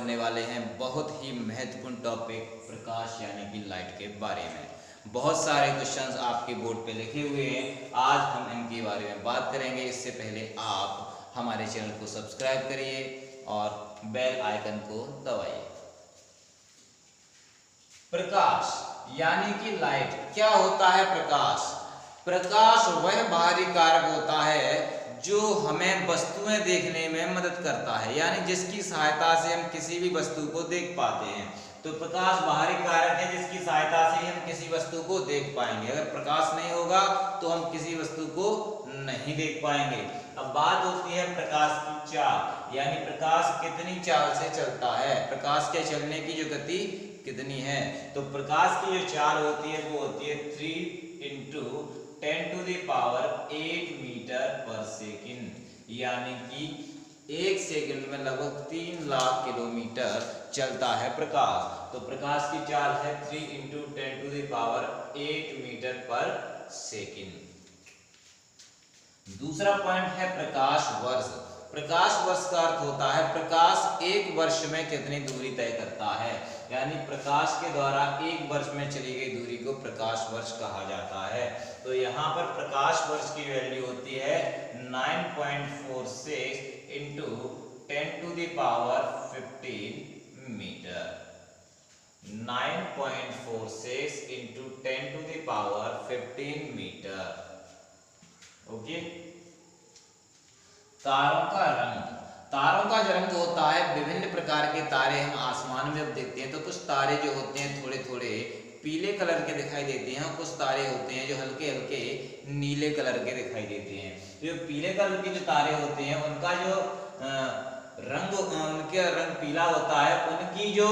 बोलने वाले हैं बहुत ही महत्वपूर्ण टॉपिक प्रकाश यानी कि लाइट के बारे में। बहुत सारे क्वेश्चंस आपके बोर्ड पे लिखे हुए हैं, आज हम इनके बारे में बात करेंगे। इससे पहले आप हमारे चैनल को सब्सक्राइब करिए और बेल आइकन को दबाइए। प्रकाश यानी कि लाइट, क्या होता है प्रकाश? प्रकाश वह बाहरी कारक होता है जो हमें वस्तुएं देखने में मदद करता है, यानी जिसकी सहायता से हम किसी भी वस्तु को देख पाते हैं। तो प्रकाश बाहरी कारक है जिसकी सहायता से हम किसी वस्तु को देख पाएंगे। अगर प्रकाश नहीं होगा तो हम किसी वस्तु को नहीं देख पाएंगे। अब बात होती है प्रकाश की चाल, यानी प्रकाश कितनी चाल से चलता है, प्रकाश के चलने की जो गति कितनी है। तो प्रकाश की जो चाल होती है वो होती है 3 × 10⁸ मीटर पर सेकंड, यानी कि 1 सेकंड में लगभग 3 लाख किलोमीटर चलता है प्रकाश। तो प्रकाश की चाल है 3 × 10⁸ मीटर पर सेकंड। दूसरा पॉइंट है प्रकाश वर्ष। प्रकाश वर्ष का अर्थ होता है प्रकाश एक वर्ष में कितनी दूरी तय करता है, यानी प्रकाश के द्वारा एक वर्ष में चली गई दूरी को प्रकाश वर्ष कहा जाता है। तो यहाँ पर प्रकाश वर्ष की वैल्यू होती है 9.46 × 10⁻15 मीटर। 9.46 × 10⁻15 मीटर। ओके। तारों का रंग। तारों का जो रंग होता है, विभिन्न प्रकार के तारे हम आसमान में अब देखते हैं तो कुछ तारे जो होते हैं थोड़े थोड़े पीले कलर के दिखाई देते हैं, कुछ तारे होते हैं जो हल्के हल्के नीले कलर के दिखाई देते हैं। जो पीले कलर के जो तारे होते हैं उनका जो उनका रंग पीला होता है, उनकी जो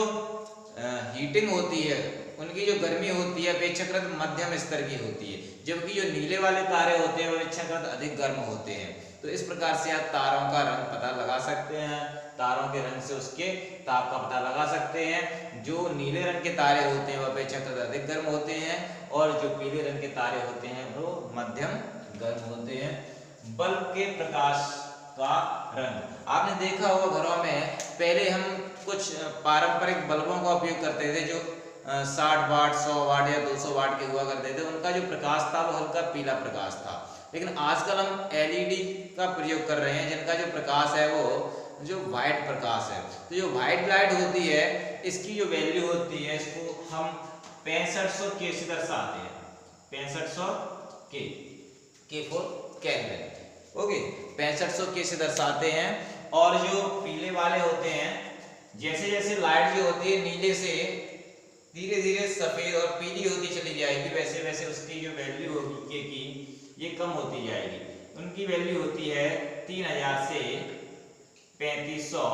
हीटिंग होती है, उनकी जो गर्मी होती है अपेक्षाकृत मध्यम स्तर की होती है, जबकि जो नीले वाले तारे होते हैं वो अपेक्षाकृत अधिक गर्म होते हैं। तो इस प्रकार से आप तारों का रंग पता लगा सकते हैं, तारों के रंग से उसके ताप का पता लगा सकते हैं। जो नीले रंग के तारे होते हैं वो अपेक्षाकृत अधिक गर्म होते हैं और जो पीले रंग के तारे होते हैं वो मध्यम गर्म होते हैं। बल्ब के प्रकाश का रंग। आपने देखा होगा घरों में पहले हम कुछ पारंपरिक बल्बों का उपयोग करते थे जो 60 वाट 100 वाट या 200 वाट के हुआ करते थे। उनका जो प्रकाश था वो हल्का पीला प्रकाश था, लेकिन आजकल हम LED का प्रयोग कर रहे हैं जिनका जो प्रकाश है वो जो व्हाइट प्रकाश है। तो जो व्हाइट लाइट होती है इसकी जो वैल्यू होती है इसको हम 6500 K से दर्शाते हैं। 6500 K for kelvin. Okay, 6500 K से दर्शाते हैं। और जो पीले वाले होते हैं, जैसे जैसे लाइट जो होती है नीले से धीरे धीरे सफेद और पीली होती चली जाएगी, वैसे वैसे उसकी जो वैल्यू होगी K की ये कम होती जाएगी। उनकी वैल्यू होती है 3000 से 3500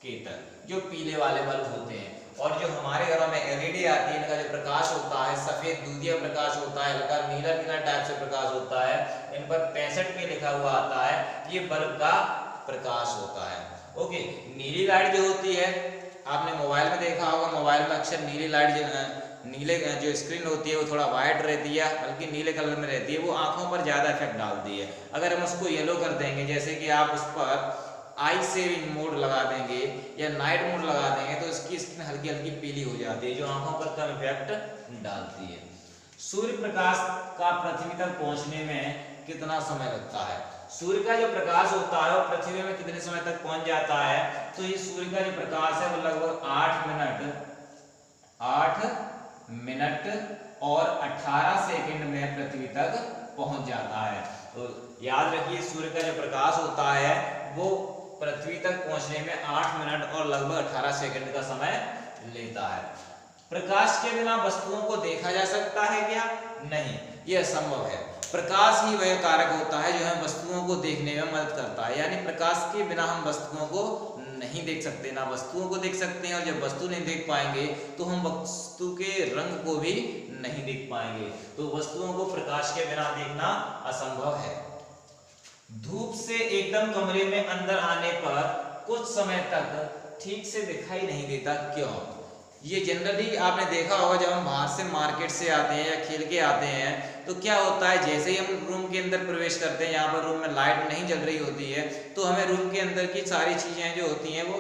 K तक, जो पीले वाले बल्ब होते हैं। और जो हमारे घरों में LED आती है, इनका जो प्रकाश होता है सफेद दूधिया प्रकाश होता है, हल्का नीला नीला टाइप से प्रकाश होता है। इन पर 65 K लिखा हुआ आता है, ये बल्ब का प्रकाश होता है। ओके, नीली लाइट जो होती है आपने मोबाइल में देखा होगा, मोबाइल में अक्सर नीली लाइट नीले जो स्क्रीन होती है वो थोड़ा वाइट रहती है, हल्की नीले कलर में रहती है, वो आंखों पर ज़्यादा इफेक्ट डालती है। अगर हम उसको येलो कर देंगे, जैसे कि आप उस पर आई सेविंग मोड लगा देंगे या नाइट मोड लगा देंगे तो इसकी स्क्रीन हल्की हल्की पीली हो जाती है, जो आंखों पर कम इफेक्ट डालती है। सूर्य प्रकाश का पृथ्वी तक पहुंचने में कितना समय लगता है? सूर्य का जो प्रकाश होता है वो पृथ्वी में कितने समय तक पहुंच जाता है? तो ये सूर्य का जो प्रकाश है वो लगभग 8 मिनट और 18 सेकंड में पृथ्वी तक पहुंच जाता है। तो याद रखिए सूर्य का जो प्रकाश होता है वो पृथ्वी तक पहुंचने में 8 मिनट और लगभग 18 सेकंड का समय लेता है। प्रकाश के बिना वस्तुओं को देखा जा सकता है क्या? नहीं, यह असंभव है। प्रकाश ही वह कारक होता है जो हमें वस्तुओं को देखने में मदद करता है, यानी प्रकाश के बिना हम वस्तुओं को नहीं देख सकते, ना वस्तुओं को देख सकते हैं। और जब वस्तु नहीं देख पाएंगे तो हम वस्तु के रंग को भी नहीं देख पाएंगे। तो वस्तुओं को प्रकाश के बिना देखना असंभव है। धूप से एकदम कमरे में अंदर आने पर कुछ समय तक ठीक से दिखाई नहीं देता, क्यों? ये जनरली आपने देखा होगा जब हम बाहर से मार्केट से आते हैं या खेल के आते हैं तो क्या होता है, जैसे ही हम रूम के अंदर प्रवेश करते हैं, यहाँ पर रूम में लाइट नहीं जल रही होती है तो हमें रूम के अंदर की सारी चीजें जो होती हैं वो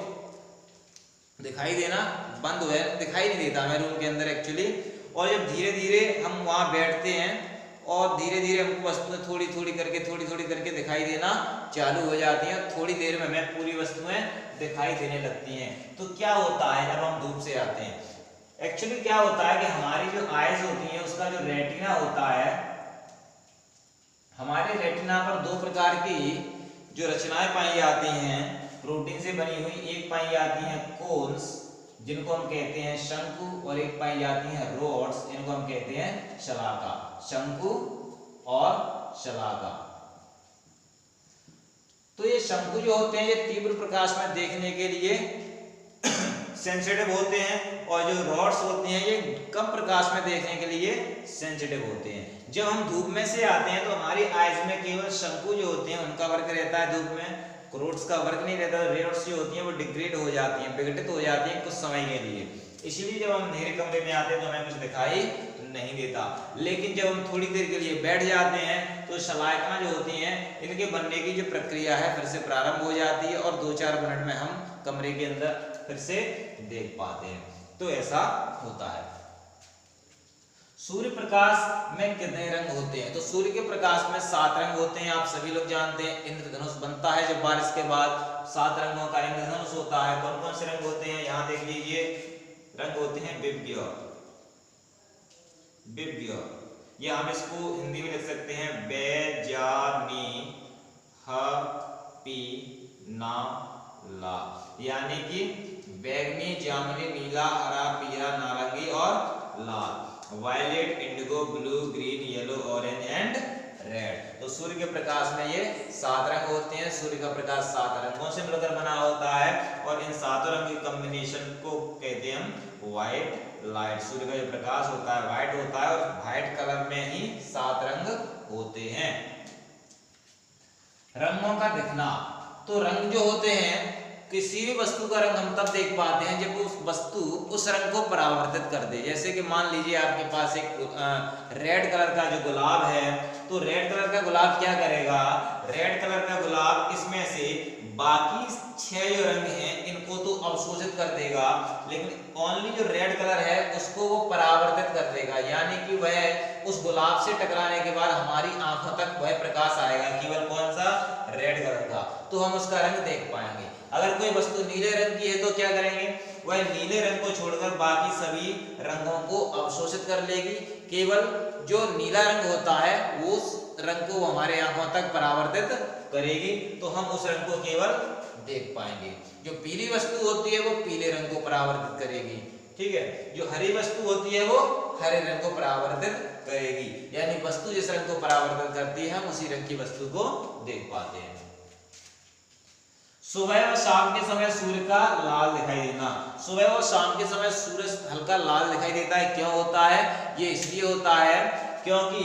दिखाई देना बंद हो जाए, दिखाई नहीं देता हमें रूम के अंदर एक्चुअली। और जब धीरे धीरे हम वहाँ बैठते हैं और धीरे धीरे हमको वस्तुएं थोड़ी थोड़ी करके दिखाई देना चालू हो जाती हैं, थोड़ी देर में हमें पूरी वस्तुएं दिखाई देने लगती हैं। तो क्या होता है जब हम धूप से आते हैं, एक्चुअली क्या होता है कि हमारी जो आईज होती हैं उसका जो रेटिना होता है, हमारे रेटिना पर दो प्रकार की जो रचनाएं पाई जाती हैं प्रोटीन से बनी हुई, एक पाई जाती हैं कोन्स जिनको हम कहते हैं शंकु, और एक पाई जाती हैं रोड्स इनको हम कहते हैं शलाका, शंकु और शलाका। तो ये शंकु जो होते हैं ये तीव्र प्रकाश में देखने के लिए सेंसिटिव होते हैं, और जो रॉड्स होते हैं ये कम प्रकाश में देखने के लिए सेंसिटिव होते हैं। जब हम धूप में से आते हैं तो हमारी आईज में केवल शंकु जो होते हैं उनका वर्क रहता है धूप में, रोड्स का वर्क नहीं रहता। रेड्स जो होती हैं वो डिग्रेड हो जाती हैं, विघटित हो जाती हैं कुछ समय के लिए, इसलिए जब हम अंधेरे कमरे में आते हैं तो हमें कुछ दिखाई नहीं देता। लेकिन जब हम थोड़ी देर के लिए बैठ जाते हैं तो शलाका जो होती हैं इनके बनने की जो प्रक्रिया है फिर से प्रारंभ हो जाती है, और 2-4 मिनट में हम कमरे के अंदर फिर से देख पाते हैं। तो ऐसा होता है। सूर्य प्रकाश में कितने रंग होते हैं? तो सूर्य के प्रकाश में 7 रंग होते हैं, आप सभी लोग जानते हैं। इंद्रधनुष बनता है जब बारिश के बाद, 7 रंगों का इंद्रधनुष होता है। कौन कौन से रंग होते हैं यहाँ देख लीजिए, रंग होते हैं विबग्योर, विबग्योर, या हम इसको हिंदी में लिख सकते हैं बेजानी ह पी ना ला, यानी कि बैगनी, जामुनी, नीला, हरा, पीला, नारंगी और लाल। Violet, indigo, blue, green, yellow, orange and red. तो सूर्य के प्रकाश में ये 7 रंग होते हैं। सूर्य का प्रकाश 7 रंगों से मिलकर बना होता है, और इन 7 रंग के कॉम्बिनेशन को कहते हैं हम व्हाइट लाइट। सूर्य का जो प्रकाश होता है व्हाइट होता है, और व्हाइट कलर में ही 7 रंग होते हैं। रंगों का दिखना, तो रंग जो होते हैं किसी भी वस्तु का रंग हम तब देख पाते हैं जब उस वस्तु उस रंग को परावर्तित कर दे। जैसे कि मान लीजिए आपके पास एक रेड कलर का जो गुलाब है, तो रेड कलर का गुलाब क्या करेगा, रेड कलर का गुलाब इसमें से बाकी 6 जो रंग हैं इनको तो अवशोषित कर देगा, लेकिन ओनली जो रेड कलर है उसको वो परावर्तित कर देगा, यानी कि वह उस गुलाब से टकराने के बाद हमारी आंखों तक वह प्रकाश आएगा, केवल कौन सा, रेड कलर का, तो हम उसका रंग देख पाएंगे। अगर कोई वस्तु नीले रंग की है तो क्या करेंगे, वह नीले रंग को छोड़कर बाकी सभी रंगों को अवशोषित कर लेगी, केवल जो नीला रंग होता है उस रंग को हमारे आंखों तक परावर्तित करेगी, तो हम उस रंग को केवल देख पाएंगे। जो पीली वस्तु होती है वो पीले रंग को परावर्तित करेगी, ठीक है। जो हरी वस्तु होती है वो हरे रंग को परावर्तित करेगी, यानी वस्तु जिस रंग को परावर्तित करती है हम उसी रंग की वस्तु को देख पाते हैं। सुबह और शाम के समय सूर्य का लाल दिखाई देना, सुबह और शाम के समय सूरज हल्का लाल दिखाई देता है। क्यों होता है, ये इसलिए होता है क्योंकि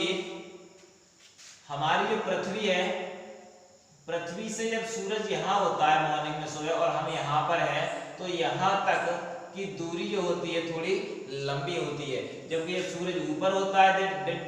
हमारी जो पृथ्वी है, पृथ्वी से जब सूरज यहाँ होता है मॉर्निंग में सुबह और हम यहाँ पर हैं, तो यहाँ तक की दूरी जो होती है थोड़ी लंबी होती है, जबकि जब सूरज ऊपर होता है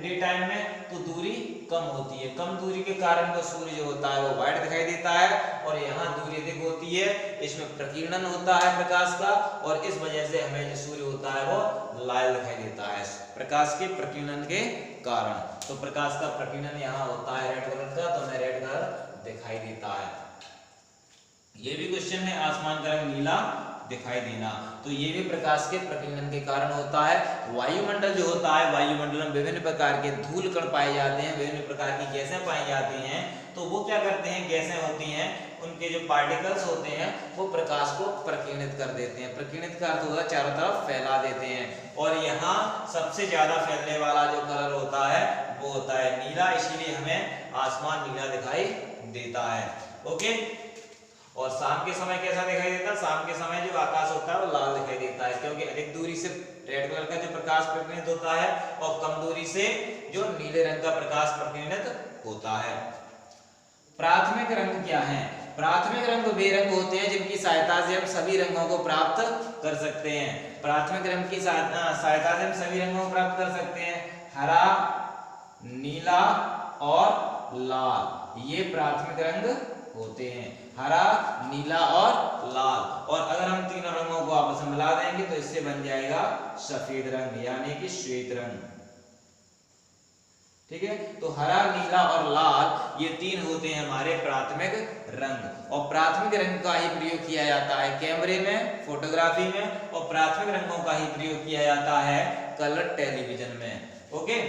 डे टाइम में तो दूरी कम होती है। कम दूरी के कारण वो सूर्य जो होता है वो व्हाइट दिखाई देता है, और यहाँ दूरी अधिक होती है, इसमें प्रकीर्णन होता है प्रकाश का, और इस वजह से हमें जो सूर्य होता है वो लाल दिखाई देता है प्रकाश के प्रकीर्णन के कारण। तो प्रकाश का प्रकीर्णन यहाँ होता है रेड कलर का, तो हमें रेड कलर दिखाई देता है। ये भी क्वेश्चन है, आसमान का रंग नीला दिखाई देना, तो ये भी प्रकाश के प्रकीर्णन के कारण होता है। वायुमंडल जो होता है, वायुमंडल में विभिन्न प्रकार के धूल कण पाए जाते हैं, विभिन्न प्रकार की गैसें पाई जाती हैं, तो वो क्या करते हैं, गैसें होती हैं उनके जो पार्टिकल्स होते हैं वो प्रकाश को प्रकीर्णित कर देते हैं। प्रकीर्णित का अर्थ होता है चारों तरफ फैला देते हैं, और यहाँ सबसे ज्यादा फैलने वाला जो कलर होता है वो होता है नीला, इसीलिए हमें आसमान नीला दिखाई देता है। ओके, और शाम के समय कैसा दिखाई देता है, शाम के समय जो आकाश होता है वो लाल दिखाई देता है, क्योंकि अधिक दूरी से रेड कलर का जो प्रकाश प्रकीर्णित होता है और कम दूरी से जो नीले रंग का प्रकाश प्रकीर्णित होता है। प्राथमिक रंग क्या है, प्राथमिक रंग वे रंग होते हैं जिनकी सहायता से हम सभी रंगों को प्राप्त कर सकते हैं। प्राथमिक रंग की सहायता से हम सभी रंगों को प्राप्त कर सकते हैं। हरा, नीला और लाल, ये प्राथमिक रंग होते हैं, हरा, नीला और लाल। और अगर हम तीनों रंगों को आपस में मिला देंगे तो इससे बन जाएगा सफेद रंग यानी कि श्वेत रंग। ठीक है, तो हरा, नीला और लाल ये तीन होते हैं हमारे प्राथमिक रंग। और प्राथमिक रंग का ही प्रयोग किया जाता है कैमरे में, फोटोग्राफी में, और प्राथमिक रंगों का ही प्रयोग किया जाता है कलर टेलीविजन में। ओके,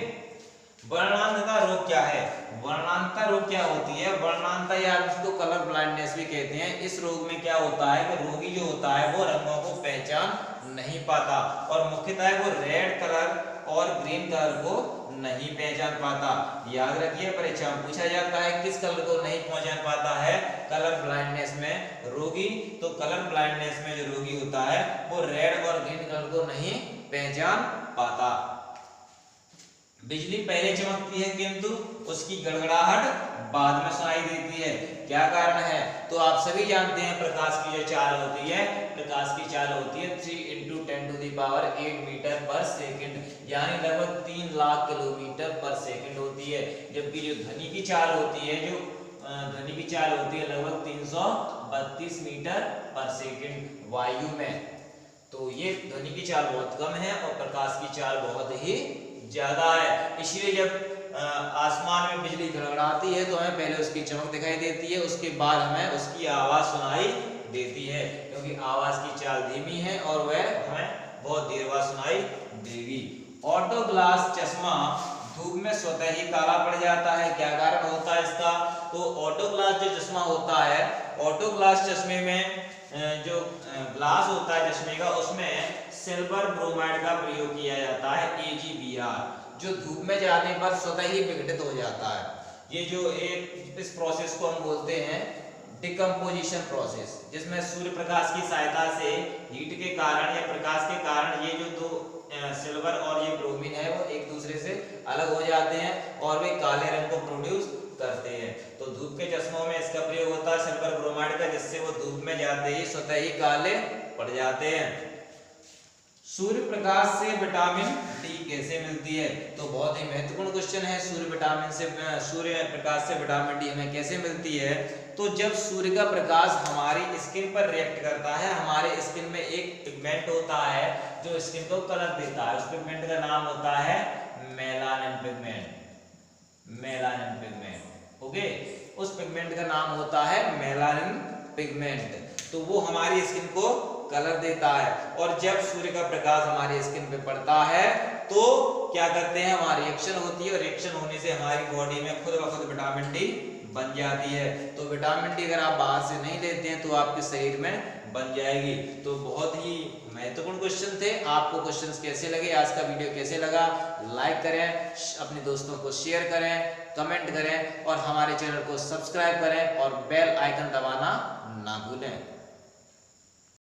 वर्णांधता रोग क्या है? वर्णांधता रोग क्या होती है? वर्णांधता या इसको कलर ब्लाइंडनेस भी कहते हैं। इस रोग में क्या होता है कि रोगी जो होता है वो रंगों को पहचान नहीं पाता, और मुख्यतः वो रेड कलर और ग्रीन कलर को नहीं पहचान पाता। याद रखिए, परीक्षा में पूछा जाता है किस कलर को नहीं पहचान पाता है कलर ब्लाइंडनेस में रोगी। तो कलर ब्लाइंडनेस में जो रोगी होता है वो रेड और ग्रीन कलर को नहीं पहचान पाता। बिजली पहले चमकती है किंतु उसकी गड़गड़ाहट बाद में सुनाई देती है। क्या कारण है? तो आप सभी जानते हैं प्रकाश की जो चाल होती है, प्रकाश की चाल होती है 3 × 10⁸ मीटर पर सेकंड, यानी लगभग 3 लाख किलोमीटर पर सेकंड होती है। जबकि जो ध्वनि की चाल होती है, जो ध्वनि की चाल होती है लगभग 332 मीटर पर सेकंड वायु में। तो ये ध्वनि की चाल बहुत कम है और प्रकाश की चाल बहुत ही ज्यादा है। इसलिए जब आसमान में बिजली गड़गड़ाती है तो हमें पहले उसकी चमक दिखाई देती है, उसके बाद हमें उसकी आवाज सुनाई देती है, क्योंकि आवाज की चाल धीमी है और वह हमें बहुत देर बाद सुनाई देगी। ऑटो ग्लास चश्मा धूप में स्वतः ही काला पड़ जाता है। क्या कारण होता है इसका? तो ऑटो ग्लास जो चश्मा होता है, ऑटो ग्लास चश्मे में जो ग्लास होता है चश्मे का, उसमें सिल्वर ब्रोमाइड का प्रयोग किया जाता है AgBr, जो धूप में जाने पर स्वतः ही विघटित हो जाता है। ये जो एक इस प्रोसेस को हम बोलते हैं डिकम्पोजिशन प्रोसेस, जिसमें सूर्य प्रकाश की सहायता से हीट के कारण या प्रकाश के कारण ये जो दो सिल्वर और ये ब्रोमीन है वो एक दूसरे से अलग हो जाते हैं और वे काले रंग को प्रोड्यूस करते हैं। तो धूप के चश्मों में इसका प्रयोग होता है सिल्वर ब्रोमाइड का, जिससे वो धूप में जाते ही स्वतः ही काले पड़ जाते हैं। सूर्य प्रकाश से विटामिन डी कैसे मिलती है? तो बहुत ही महत्वपूर्ण क्वेश्चन है। सूर्य प्रकाश से विटामिन डी हमें कैसे मिलती है? तो जब सूर्य का प्रकाश हमारी स्किन पर रिएक्ट करता है, हमारे स्किन में एक पिगमेंट होता है जो स्किन को कलर देता है। उस पिगमेंट का नाम होता है melanin pigment. Melanin pigment, okay, उस पिगमेंट का नाम होता है मेलानिन पिगमेंट। तो वो हमारी स्किन को कलर देता है, और जब सूर्य का प्रकाश हमारी स्किन पे पड़ता है तो क्या करते हैं, हमारी रिएक्शन होती है, और रिएक्शन होने से हमारी बॉडी में खुद ब खुद विटामिन डी बन जाती है। तो विटामिन डी अगर आप बाहर से नहीं लेते हैं तो आपके शरीर में बन जाएगी। तो बहुत ही महत्वपूर्ण क्वेश्चन थे। आपको क्वेश्चंस कैसे लगे, आज का वीडियो कैसे लगा, लाइक करें, अपने दोस्तों को शेयर करें, कमेंट करें और हमारे चैनल को सब्सक्राइब करें और बेल आइकन दबाना ना भूलें।